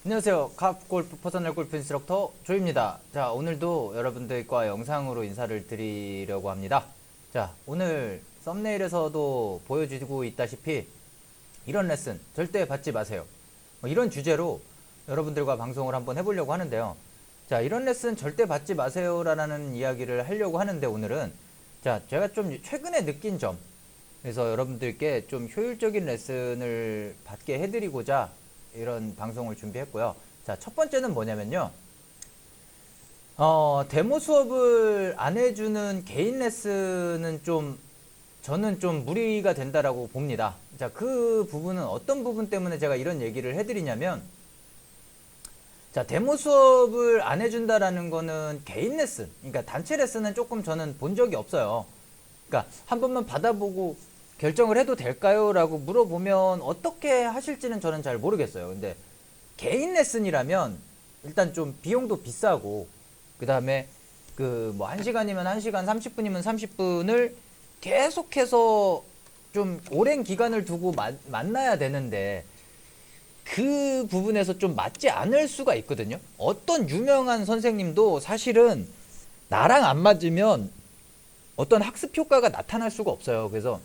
안녕하세요. 캅골프 퍼스널 골프 인스트럭터 조입니다. 자, 오늘도 여러분들과 영상으로 인사를 드리려고 합니다. 자, 오늘 썸네일에서도 보여주고 있다시피 이런 레슨 절대 받지 마세요. 이런 주제로 여러분들과 방송을 한번 해보려고 하는데요. 자, 이런 레슨 절대 받지 마세요라는 이야기를 하려고 하는데 오늘은 자, 제가 좀 최근에 느낀 점, 그래서 여러분들께 좀 효율적인 레슨을 받게 해드리고자 이런 방송을 준비했고요. 자, 첫 번째는 뭐냐면요. 데모 수업을 안 해주는 개인 레슨은 저는 좀 무리가 된다라고 봅니다. 자, 그 부분은 어떤 부분 때문에 제가 이런 얘기를 해드리냐면, 자, 데모 수업을 안 해준다라는 거는 개인 레슨, 그러니까 단체 레슨은 조금 저는 본 적이 없어요. 그러니까 한 번만 받아보고 결정을 해도 될까요? 라고 물어보면 어떻게 하실지는 저는 잘 모르겠어요. 근데 개인 레슨이라면 일단 좀 비용도 비싸고, 그 다음에 그 뭐 1시간이면 1시간, 30분이면 30분을 계속해서 좀 오랜 기간을 두고 만나야 되는데 그 부분에서 좀 맞지 않을 수가 있거든요. 어떤 유명한 선생님도 사실은 나랑 안 맞으면 어떤 학습 효과가 나타날 수가 없어요. 그래서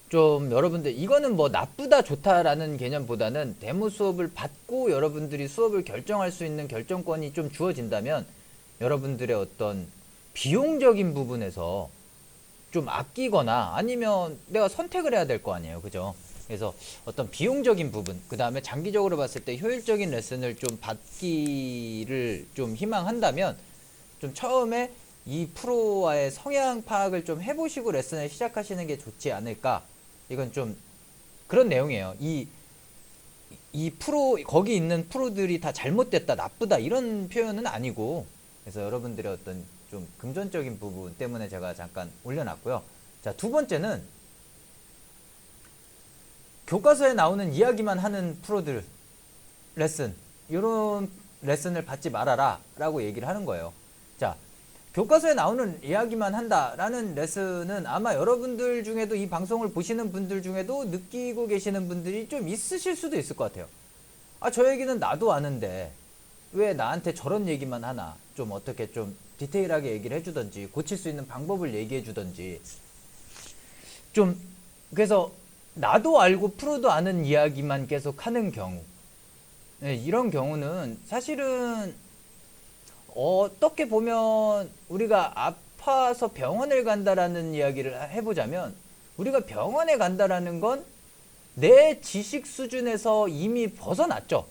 좀 여러분들 이거는 뭐 나쁘다 좋다라는 개념보다는 데모 수업을 받고 여러분들이 수업을 결정할 수 있는 결정권이 좀 주어진다면 여러분들의 어떤 비용적인 부분에서 좀 아끼거나 아니면 내가 선택을 해야 될 거 아니에요. 그죠? 그래서 어떤 비용적인 부분, 그 다음에 장기적으로 봤을 때 효율적인 레슨을 좀 받기를 좀 희망한다면 좀 처음에 이 프로와의 성향 파악을 좀 해보시고 레슨을 시작하시는 게 좋지 않을까. 이건 좀 그런 내용이에요. 이 프로, 거기 있는 프로들이 다 잘못됐다, 나쁘다, 이런 표현은 아니고, 그래서 여러분들의 어떤 좀 금전적인 부분 때문에 제가 잠깐 올려놨고요. 자, 두 번째는 교과서에 나오는 이야기만 하는 프로들 레슨, 이런 레슨을 받지 말아라 라고 얘기를 하는 거예요. 자, 교과서에 나오는 이야기만 한다라는 레슨은 아마 여러분들 중에도 이 방송을 보시는 분들 중에도 느끼고 계시는 분들이 좀 있으실 수도 있을 것 같아요. 아, 저 얘기는 나도 아는데 왜 나한테 저런 얘기만 하나, 좀 어떻게 좀 디테일하게 얘기를 해주던지 고칠 수 있는 방법을 얘기해 주던지. 좀 그래서 나도 알고 프로도 아는 이야기만 계속 하는 경우, 네, 이런 경우는 사실은 어떻게 보면 우리가 아파서 병원을 간다라는 이야기를 해보자면, 우리가 병원에 간다라는 건 내 지식 수준에서 이미 벗어났죠.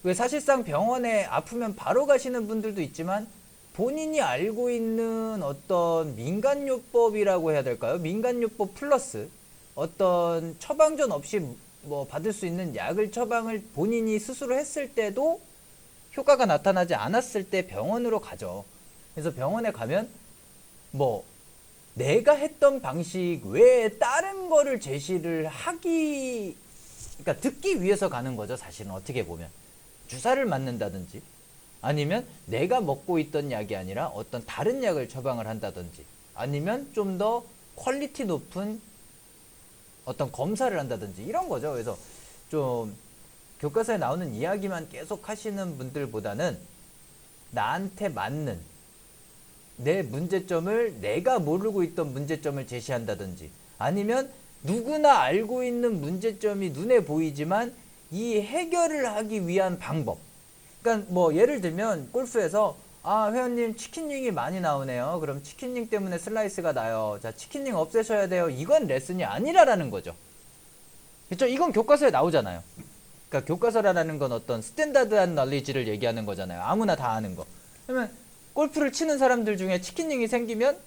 왜 사실상 병원에 아프면 바로 가시는 분들도 있지만 본인이 알고 있는 어떤 민간요법이라고 해야 될까요? 민간요법 플러스 어떤 처방전 없이 뭐 받을 수 있는 약을 처방을 본인이 스스로 했을 때도 효과가 나타나지 않았을 때 병원으로 가죠. 그래서 병원에 가면 뭐 내가 했던 방식 외에 다른 거를 제시를 하기, 그러니까 듣기 위해서 가는 거죠. 사실은 어떻게 보면 주사를 맞는다든지 아니면 내가 먹고 있던 약이 아니라 어떤 다른 약을 처방을 한다든지 아니면 좀 더 퀄리티 높은 어떤 검사를 한다든지 이런 거죠. 그래서 좀 교과서에 나오는 이야기만 계속 하시는 분들보다는 나한테 맞는 내 문제점을, 내가 모르고 있던 문제점을 제시한다든지 아니면 누구나 알고 있는 문제점이 눈에 보이지만 이 해결을 하기 위한 방법. 그러니까 뭐 예를 들면 골프에서 아, 회원님 치킨링이 많이 나오네요. 그럼 치킨링 때문에 슬라이스가 나요. 자, 치킨링 없애셔야 돼요. 이건 레슨이 아니라라는 거죠. 그렇죠? 이건 교과서에 나오잖아요. 그러니까 교과서라는 건 어떤 스탠다드한 널리지를 얘기하는 거잖아요. 아무나 다 아는 거. 그러면 골프를 치는 사람들 중에 치킨링이 생기면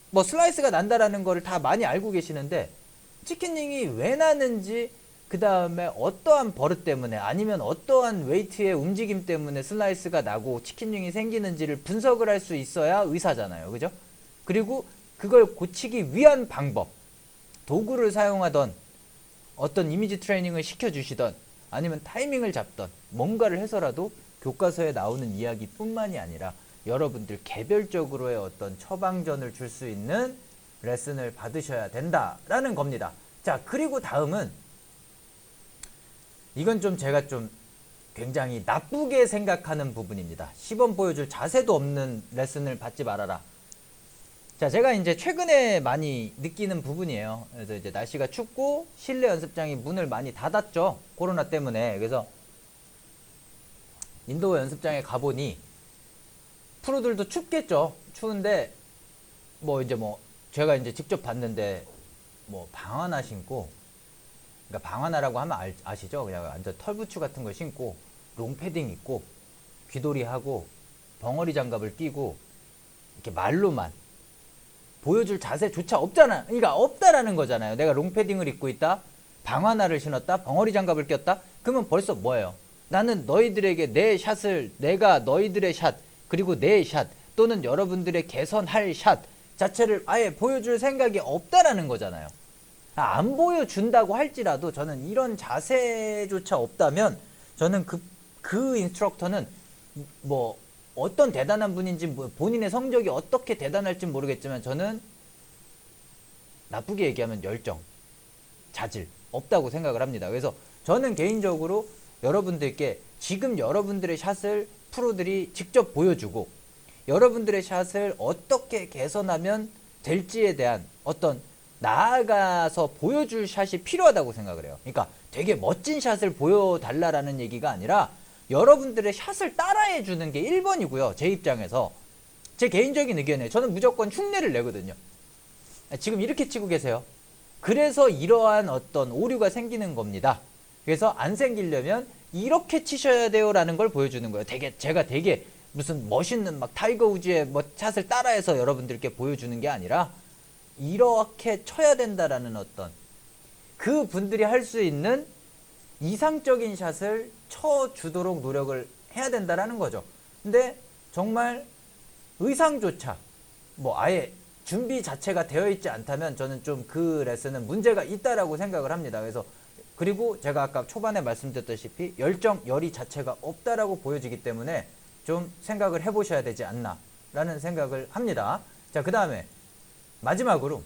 뭐 슬라이스가 난다라는 거를 다 많이 알고 계시는데 치킨링이 왜 나는지, 그 다음에 어떠한 버릇 때문에 아니면 어떠한 웨이트의 움직임 때문에 슬라이스가 나고 치킨링이 생기는지를 분석을 할 수 있어야 의사잖아요. 그죠? 그리고 그걸 고치기 위한 방법, 도구를 사용하던 어떤 이미지 트레이닝을 시켜주시던 아니면 타이밍을 잡던 뭔가를 해서라도 교과서에 나오는 이야기뿐만이 아니라 여러분들 개별적으로의 어떤 처방전을 줄 수 있는 레슨을 받으셔야 된다라는 겁니다. 자, 그리고 다음은 이건 좀 제가 좀 굉장히 나쁘게 생각하는 부분입니다. 시범 보여줄 자세도 없는 레슨을 받지 말아라. 자, 제가 이제 최근에 많이 느끼는 부분이에요. 그래서 이제 날씨가 춥고 실내 연습장이 문을 많이 닫았죠. 코로나 때문에. 그래서 인도어 연습장에 가보니 프로들도 춥겠죠. 추운데 제가 이제 직접 봤는데 방하나 신고, 그러니까 방하나라고 하면 아시죠? 그냥 완전 털부츠 같은 걸 신고 롱패딩 입고 귀돌이 하고 벙어리 장갑을 끼고 이렇게 말로만 보여줄 자세조차 없잖아. 그러니까 없다라는 거잖아요. 내가 롱패딩을 입고 있다, 방하나를 신었다, 벙어리 장갑을 꼈다. 그러면 벌써 뭐예요? 나는 너희들에게 내 샷을, 내가 너희들의 샷, 그리고 내 샷, 또는 여러분들의 개선할 샷 자체를 아예 보여줄 생각이 없다라는 거잖아요. 안 보여준다고 할지라도 저는 이런 자세조차 없다면 저는 그 인스트럭터는 어떤 대단한 분인지 본인의 성적이 어떻게 대단할지 모르겠지만 저는 나쁘게 얘기하면 열정, 자질 없다고 생각을 합니다. 그래서 저는 개인적으로 여러분들께 지금 여러분들의 샷을 프로들이 직접 보여주고 여러분들의 샷을 어떻게 개선하면 될지에 대한 어떤 나아가서 보여줄 샷이 필요하다고 생각을 해요. 그러니까 되게 멋진 샷을 보여달라라는 얘기가 아니라 여러분들의 샷을 따라해 주는 게 1번이고요. 제 입장에서. 제 개인적인 의견이에요. 저는 무조건 흉내를 내거든요. 지금 이렇게 치고 계세요. 그래서 이러한 어떤 오류가 생기는 겁니다. 그래서 안 생기려면 이렇게 치셔야 돼요 라는 걸 보여주는 거예요. 제가 되게 무슨 멋있는 막 타이거 우즈의 샷을 따라해서 여러분들께 보여주는 게 아니라 이렇게 쳐야 된다라는 어떤 그 분들이 할 수 있는 이상적인 샷을 쳐주도록 노력을 해야 된다라는 거죠. 근데 정말 의상조차 아예 준비 자체가 되어 있지 않다면 저는 좀 그 레슨은 문제가 있다라고 생각을 합니다. 그래서 그리고 제가 아까 초반에 말씀드렸다시피 열의 자체가 없다라고 보여지기 때문에 좀 생각을 해보셔야 되지 않나 라는 생각을 합니다. 자, 그 다음에 마지막으로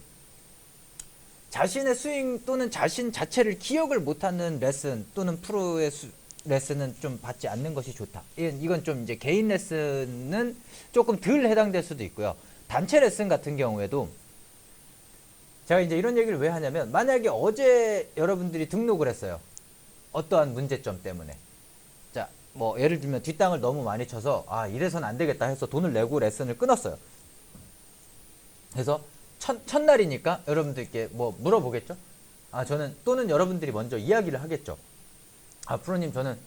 자신의 스윙 또는 자신 자체를 기억을 못하는 레슨 또는 프로의 레슨은 좀 받지 않는 것이 좋다. 이건 좀 이제 개인 레슨은 조금 덜 해당될 수도 있고요. 단체 레슨 같은 경우에도 제가 이제 이런 얘기를 왜 하냐면 만약에 어제 여러분들이 등록을 했어요. 어떠한 문제점 때문에. 자, 예를 들면 뒷땅을 너무 많이 쳐서 이래서는 안 되겠다 해서 돈을 내고 레슨을 끊었어요. 그래서 첫날이니까 여러분들께 물어보겠죠? 또는 여러분들이 먼저 이야기를 하겠죠. 프로님, 저는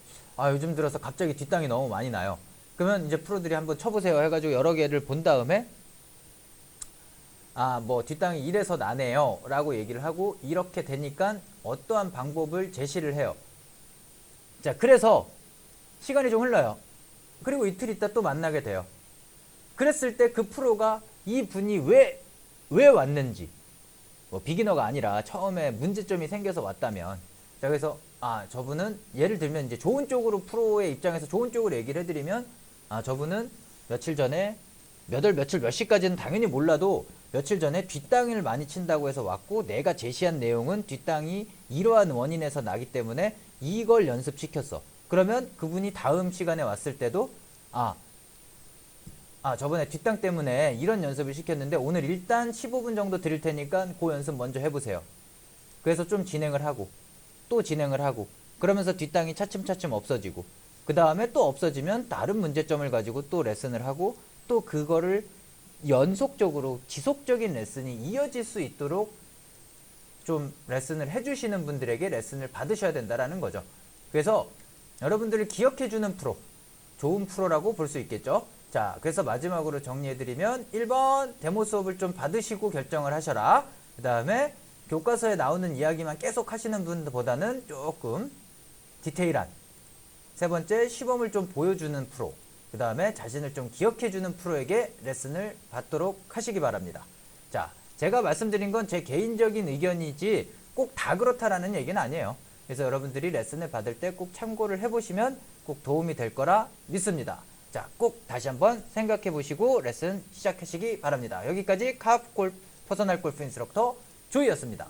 요즘 들어서 갑자기 뒷땅이 너무 많이 나요. 그러면 이제 프로들이 한번 쳐보세요 해가지고 여러 개를 본 다음에 뒷땅이 이래서 나네요 라고 얘기를 하고 이렇게 되니까 어떠한 방법을 제시를 해요. 자, 그래서 시간이 좀 흘러요. 그리고 이틀 있다 또 만나게 돼요. 그랬을 때 그 프로가 이 분이 왜 왔는지, 비기너가 아니라 처음에 문제점이 생겨서 왔다면, 자, 그래서 저분은 예를 들면 이제 좋은 쪽으로 프로의 입장에서 좋은 쪽으로 얘기를 해드리면 저분은 며칠 전에 며칠 몇 시까지는 당연히 몰라도 며칠 전에 뒷땅을 많이 친다고 해서 왔고 내가 제시한 내용은 뒷땅이 이러한 원인에서 나기 때문에 이걸 연습시켰어. 그러면 그분이 다음 시간에 왔을 때도 저번에 뒷땅 때문에 이런 연습을 시켰는데 오늘 일단 15분 정도 드릴 테니까 그 연습 먼저 해보세요. 그래서 좀 진행을 하고 또 진행을 하고 그러면서 뒷땅이 차츰차츰 없어지고 그 다음에 또 없어지면 다른 문제점을 가지고 또 레슨을 하고 또 그거를 연속적으로 지속적인 레슨이 이어질 수 있도록 좀 레슨을 해주시는 분들에게 레슨을 받으셔야 된다라는 거죠. 그래서 여러분들을 기억해주는 프로, 좋은 프로라고 볼 수 있겠죠. 자, 그래서 마지막으로 정리해드리면 1번 데모 수업을 좀 받으시고 결정을 하셔라. 그 다음에 교과서에 나오는 이야기만 계속 하시는 분보다는 조금 디테일한, 세 번째 시범을 좀 보여주는 프로, 그 다음에 자신을 좀 기억해주는 프로에게 레슨을 받도록 하시기 바랍니다. 자, 제가 말씀드린 건 제 개인적인 의견이지 꼭 다 그렇다라는 얘기는 아니에요. 그래서 여러분들이 레슨을 받을 때 꼭 참고를 해보시면 꼭 도움이 될 거라 믿습니다. 자, 꼭 다시 한번 생각해 보시고 레슨 시작하시기 바랍니다. 여기까지 카프 골프 퍼스널 골프 인스트럭터 조이였습니다.